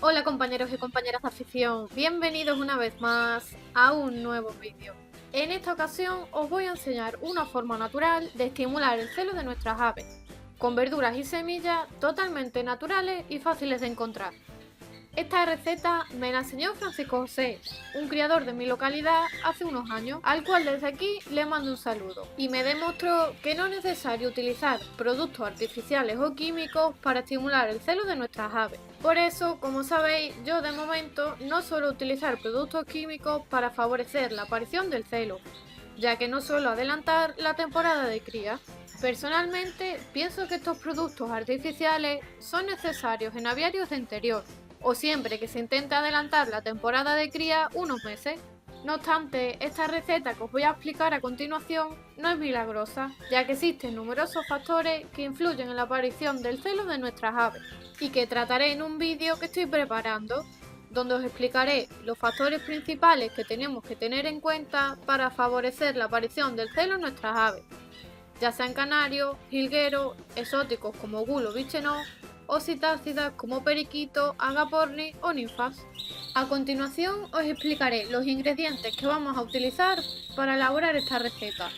Hola compañeros y compañeras de afición, bienvenidos una vez más a un nuevo vídeo. En esta ocasión os voy a enseñar una forma natural de estimular el celo de nuestras aves, con verduras y semillas totalmente naturales y fáciles de encontrar. Esta receta me la enseñó Francisco José, un criador de mi localidad hace unos años, al cual desde aquí le mando un saludo. Y me demostró que no es necesario utilizar productos artificiales o químicos para estimular el celo de nuestras aves. Por eso, como sabéis, yo de momento no suelo utilizar productos químicos para favorecer la aparición del celo, ya que no suelo adelantar la temporada de cría. Personalmente, pienso que estos productos artificiales son necesarios en aviarios de interior, o siempre que se intente adelantar la temporada de cría unos meses. No obstante, esta receta que os voy a explicar a continuación no es milagrosa, ya que existen numerosos factores que influyen en la aparición del celo de nuestras aves, y que trataré en un vídeo que estoy preparando, donde os explicaré los factores principales que tenemos que tener en cuenta para favorecer la aparición del celo en nuestras aves, ya sean canarios, jilgueros, exóticos como gulo bichenó, o citácidas como periquito, agapornis o ninfas. A continuación os explicaré los ingredientes que vamos a utilizar para elaborar esta receta.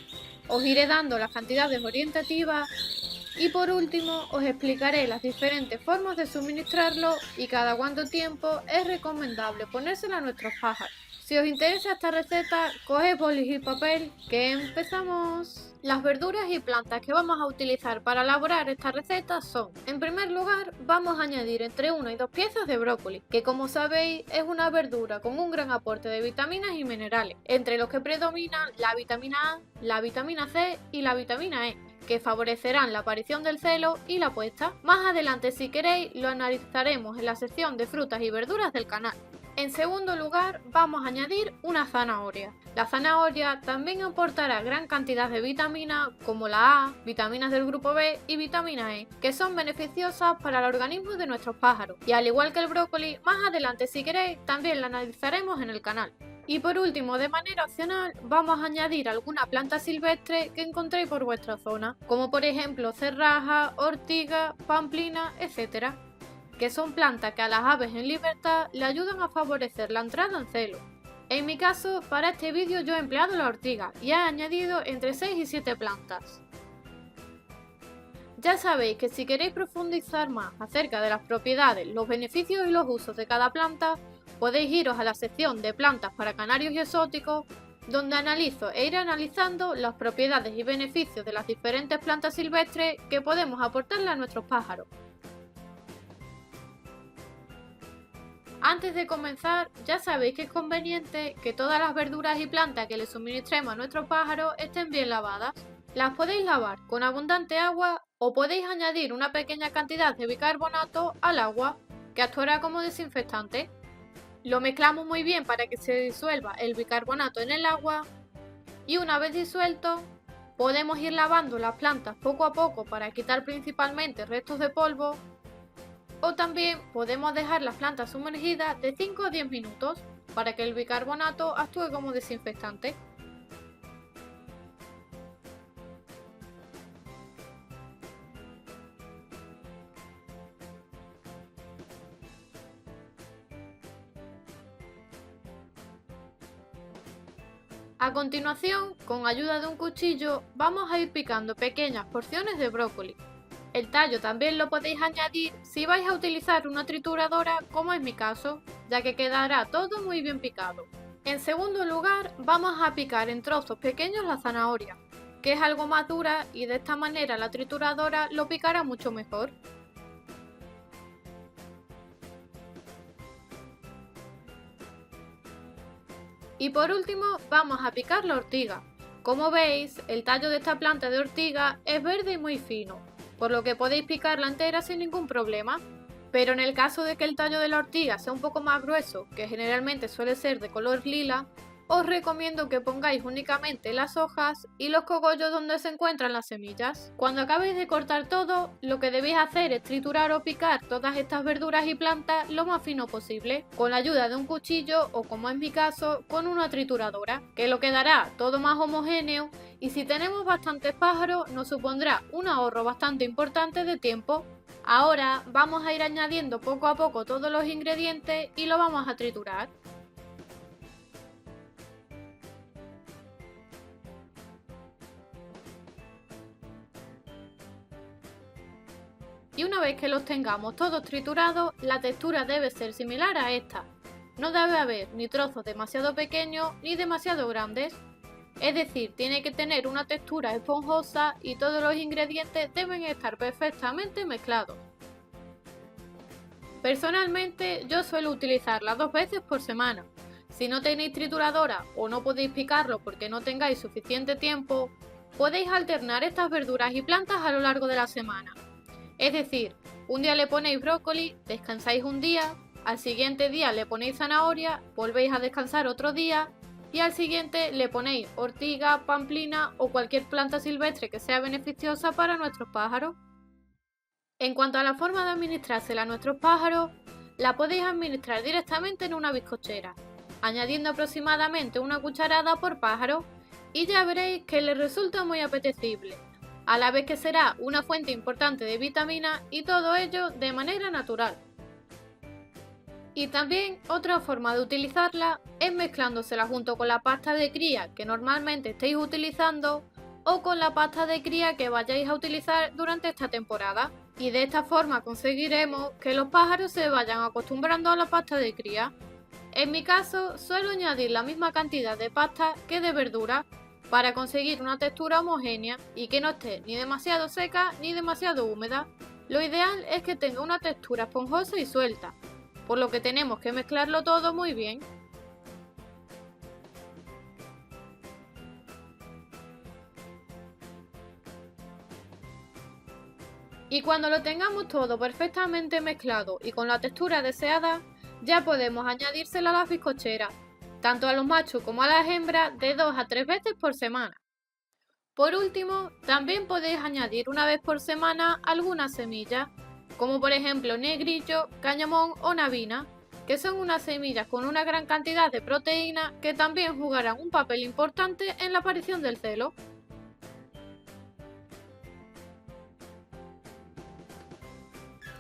Os iré dando las cantidades orientativas y por último os explicaré las diferentes formas de suministrarlo y cada cuánto tiempo es recomendable ponérselo a nuestros pájaros. Si os interesa esta receta, coged bolis y papel, que empezamos. Las verduras y plantas que vamos a utilizar para elaborar esta receta son: en primer lugar, vamos a añadir entre 1 y 2 piezas de brócoli, que como sabéis es una verdura con un gran aporte de vitaminas y minerales, entre los que predominan la vitamina A, la vitamina C y la vitamina E, que favorecerán la aparición del celo y la puesta. Más adelante, si queréis, lo analizaremos en la sección de frutas y verduras del canal. En segundo lugar, vamos a añadir una zanahoria. La zanahoria también aportará gran cantidad de vitaminas como la A, vitaminas del grupo B y vitamina E, que son beneficiosas para el organismo de nuestros pájaros. Y al igual que el brócoli, más adelante si queréis, también la analizaremos en el canal. Y por último, de manera opcional, vamos a añadir alguna planta silvestre que encontréis por vuestra zona, como por ejemplo cerraja, ortiga, pamplina, etc., que son plantas que a las aves en libertad le ayudan a favorecer la entrada en celo. En mi caso, para este vídeo yo he empleado la ortiga y he añadido entre 6 y 7 plantas. Ya sabéis que si queréis profundizar más acerca de las propiedades, los beneficios y los usos de cada planta, podéis iros a la sección de plantas para canarios y exóticos, donde analizo e iré analizando las propiedades y beneficios de las diferentes plantas silvestres que podemos aportarle a nuestros pájaros. Antes de comenzar, ya sabéis que es conveniente que todas las verduras y plantas que le suministremos a nuestros pájaros estén bien lavadas. Las podéis lavar con abundante agua o podéis añadir una pequeña cantidad de bicarbonato al agua, que actuará como desinfectante. Lo mezclamos muy bien para que se disuelva el bicarbonato en el agua y una vez disuelto, podemos ir lavando las plantas poco a poco para quitar principalmente restos de polvo. O también podemos dejar las plantas sumergidas de 5 a 10 minutos para que el bicarbonato actúe como desinfectante. A continuación, con ayuda de un cuchillo, vamos a ir picando pequeñas porciones de brócoli. El tallo también lo podéis añadir si vais a utilizar una trituradora, como es mi caso, ya que quedará todo muy bien picado. En segundo lugar, vamos a picar en trozos pequeños la zanahoria, que es algo más dura y de esta manera la trituradora lo picará mucho mejor. Y por último, vamos a picar la ortiga. Como veis, el tallo de esta planta de ortiga es verde y muy fino, por lo que podéis picarla entera sin ningún problema. Pero en el caso de que el tallo de la ortiga sea un poco más grueso, que generalmente suele ser de color lila, os recomiendo que pongáis únicamente las hojas y los cogollos donde se encuentran las semillas. Cuando acabéis de cortar todo, lo que debéis hacer es triturar o picar todas estas verduras y plantas lo más fino posible, con la ayuda de un cuchillo o, como en mi caso, con una trituradora, que lo quedará todo más homogéneo y si tenemos bastantes pájaros nos supondrá un ahorro bastante importante de tiempo. Ahora vamos a ir añadiendo poco a poco todos los ingredientes y lo vamos a triturar. Y una vez que los tengamos todos triturados, la textura debe ser similar a esta. No debe haber ni trozos demasiado pequeños ni demasiado grandes. Es decir, tiene que tener una textura esponjosa y todos los ingredientes deben estar perfectamente mezclados. Personalmente, yo suelo utilizarla 2 veces por semana. Si no tenéis trituradora o no podéis picarlo porque no tengáis suficiente tiempo, podéis alternar estas verduras y plantas a lo largo de la semana. Es decir, un día le ponéis brócoli, descansáis un día, al siguiente día le ponéis zanahoria, volvéis a descansar otro día y al siguiente le ponéis ortiga, pamplina o cualquier planta silvestre que sea beneficiosa para nuestros pájaros. En cuanto a la forma de administrársela a nuestros pájaros, la podéis administrar directamente en una bizcochera, añadiendo aproximadamente una cucharada por pájaro y ya veréis que les resulta muy apetecible, a la vez que será una fuente importante de vitaminas y todo ello de manera natural. Y también otra forma de utilizarla es mezclándosela junto con la pasta de cría que normalmente estéis utilizando o con la pasta de cría que vayáis a utilizar durante esta temporada. Y de esta forma conseguiremos que los pájaros se vayan acostumbrando a la pasta de cría. En mi caso suelo añadir la misma cantidad de pasta que de verdura para conseguir una textura homogénea y que no esté ni demasiado seca ni demasiado húmeda. Lo ideal es que tenga una textura esponjosa y suelta, por lo que tenemos que mezclarlo todo muy bien. Y cuando lo tengamos todo perfectamente mezclado y con la textura deseada, ya podemos añadírselo a las bizcocheras, tanto a los machos como a las hembras, de 2 a 3 veces por semana. Por último, también podéis añadir una vez por semana algunas semillas, como por ejemplo negrillo, cañamón o navina, que son unas semillas con una gran cantidad de proteína que también jugarán un papel importante en la aparición del celo.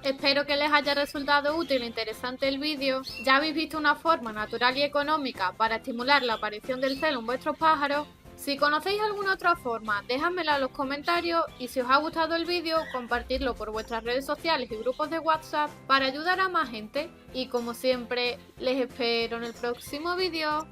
Espero que les haya resultado útil e interesante el vídeo. Ya habéis visto una forma natural y económica para estimular la aparición del celo en vuestros pájaros. Si conocéis alguna otra forma, dejadmela en los comentarios y si os ha gustado el vídeo, compartidlo por vuestras redes sociales y grupos de WhatsApp para ayudar a más gente. Y como siempre, les espero en el próximo vídeo.